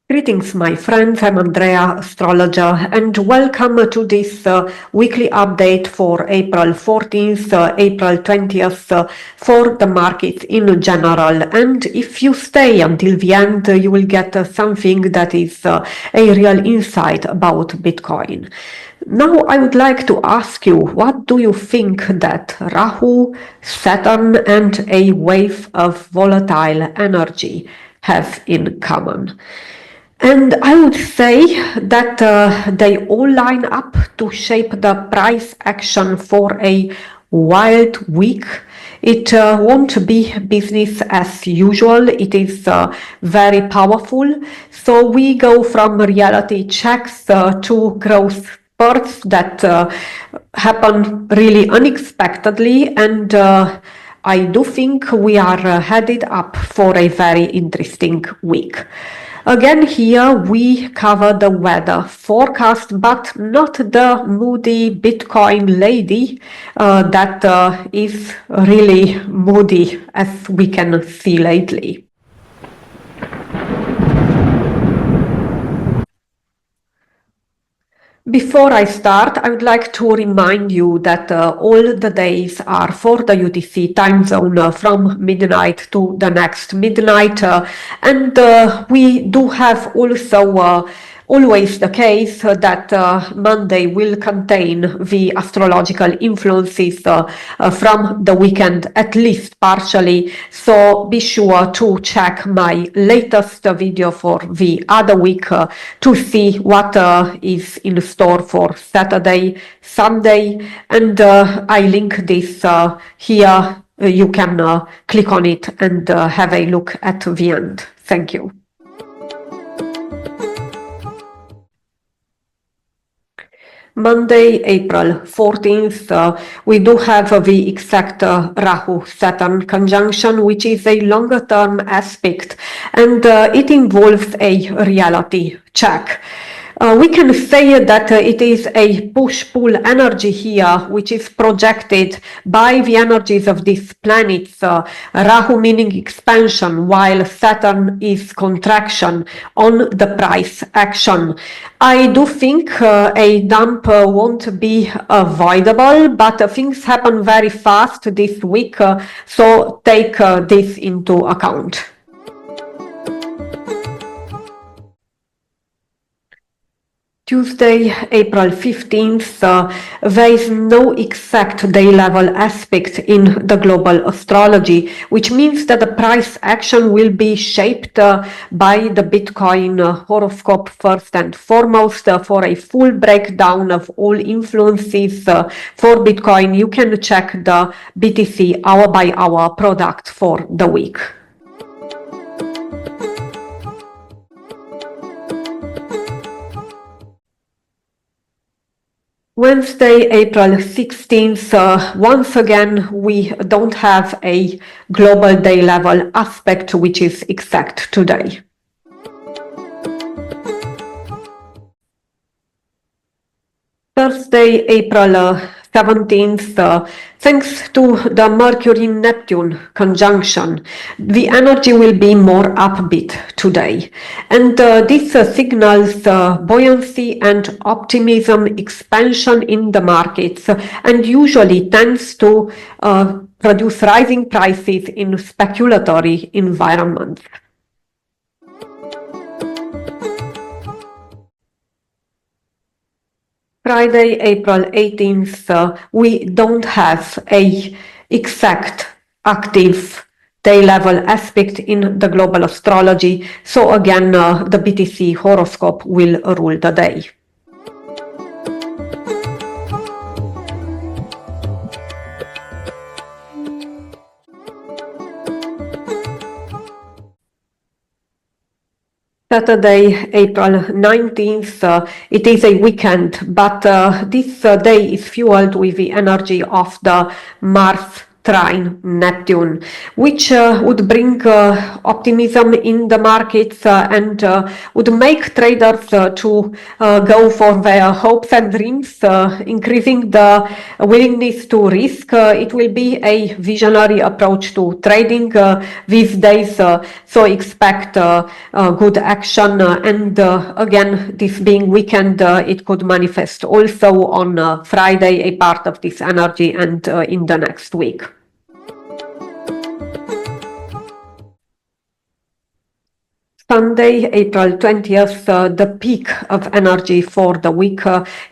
Greetings, my friends. I'm Andrea, astrologer, and welcome to this weekly update for April 14th, April 20th for the markets in general. And if you stay until the end, you will get something that is a real insight about Bitcoin. Now, I would like to ask you, what do you think that Rahu, Saturn, and a wave of volatile energy have in common? And I would say that they all line up to shape the price action for a wild week. It won't be business as usual. It is very powerful. So we go from reality checks to growth spurts that happen really unexpectedly, and I do think we are headed up for a very interesting week. Again, here we cover the weather forecast, but not the moody Bitcoin lady that is really moody, as we can see lately. Before I start, I would like to remind you that all the days are for the UTC time zone from midnight to the next midnight, and we do have also always the case that Monday will contain the astrological influences from the weekend, at least partially. So be sure to check my latest video for the other week to see what is in store for Saturday, Sunday, and I link this here. You can click on it and have a look at the end. Thank you. Monday, April 14th, we do have the exact Rahu-Saturn conjunction, which is a longer-term aspect, and it involves a reality check. We can say that it is a push-pull energy here, which is projected by the energies of these planets, Rahu meaning expansion, while Saturn is contraction on the price action. I do think a dump won't be avoidable, but things happen very fast this week, so take this into account. Tuesday, April 15th, there is no exact day-level aspect in the global astrology, which means that the price action will be shaped by the Bitcoin horoscope first and foremost. For a full breakdown of all influences for Bitcoin, you can check the BTC hour-by-hour product for the week. Wednesday, April 16th, once again, we don't have a global day level aspect, which is exact today. Thursday, April 17th, thanks to the Mercury-Neptune conjunction, the energy will be more upbeat today. And this signals buoyancy and optimism, expansion in the markets, and usually tends to produce rising prices in speculatory environments. Friday, April 18th, we don't have a exact active day-level aspect in the global astrology, so again, the BTC horoscope will rule the day. Saturday, April 19th, it is a weekend, but this day is fueled with the energy of the Mars trine Neptune, which would bring optimism in the markets and would make traders to go for their hopes and dreams, increasing the willingness to risk. It will be a visionary approach to trading these days, so expect good action. And again, this being weekend, it could manifest also on Friday, a part of this energy, and in the next week. Sunday, April 20th, the peak of energy for the week.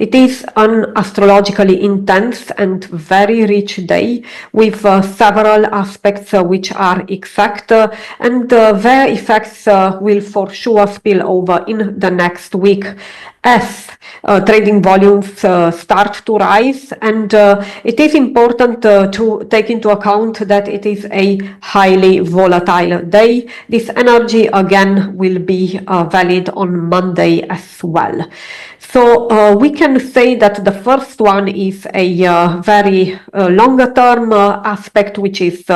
It is an astrologically intense and very rich day with several aspects which are exact and their effects will for sure spill over in the next week as trading volumes start to rise, and it is important to take into account that it is a highly volatile day. This energy again will be valid on Monday as well. So we can say that the first one is a very longer term aspect, which is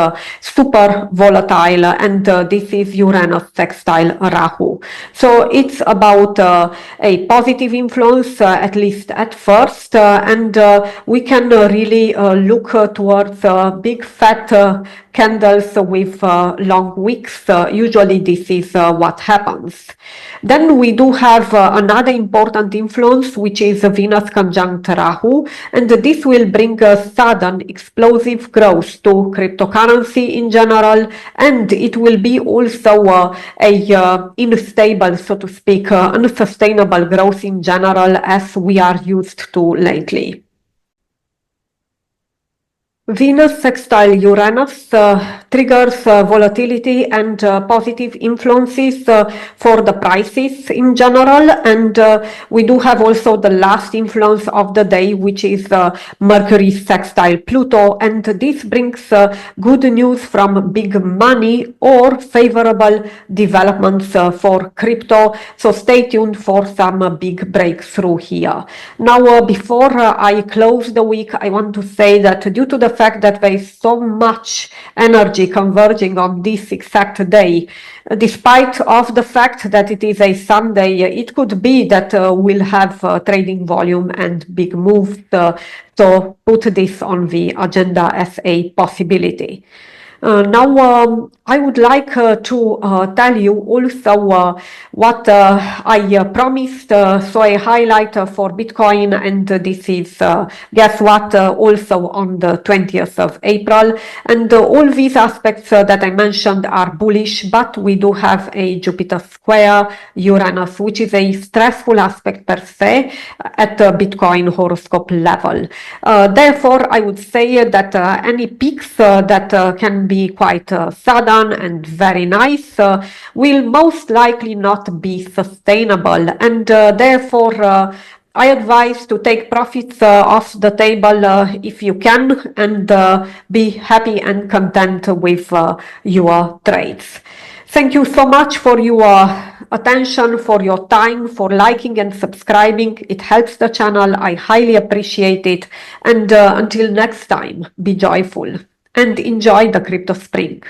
super volatile, and this is Uranus sextile Rahu. So it's about a positive influence, at least at first, and we can really look towards big fat candles with long wicks. Usually this is what happens. Then we do have another important influence, which is Venus conjunct Rahu, and this will bring a sudden explosive growth to cryptocurrency in general, and it will be also a unstable, so to speak, unsustainable growth in general as we are used to lately. Venus sextile Uranus triggers volatility and positive influences for the prices in general, and we do have also the last influence of the day, which is Mercury sextile Pluto, and this brings good news from big money or favorable developments for crypto, so stay tuned for some big breakthrough here. Now before I close the week, I want to say that due to the fact that there is so much energy converging on this exact day, despite of the fact that it is a Sunday, it could be that we'll have trading volume and big moves, so put this on the agenda as a possibility. Now I would like to tell you also what I promised, so a highlight for Bitcoin, and this is, guess what, also on the 20th of April, and all these aspects that I mentioned are bullish, but we do have a Jupiter square Uranus, which is a stressful aspect per se at the Bitcoin horoscope level. Therefore, I would say that any peaks that can be quite sudden and very nice will most likely not be sustainable, and therefore I advise to take profits off the table if you can, and be happy and content with your trades. Thank you so much for your attention, for your time, for liking and subscribing. It helps the channel. I highly appreciate it. And until next time, be joyful and enjoy the crypto spring.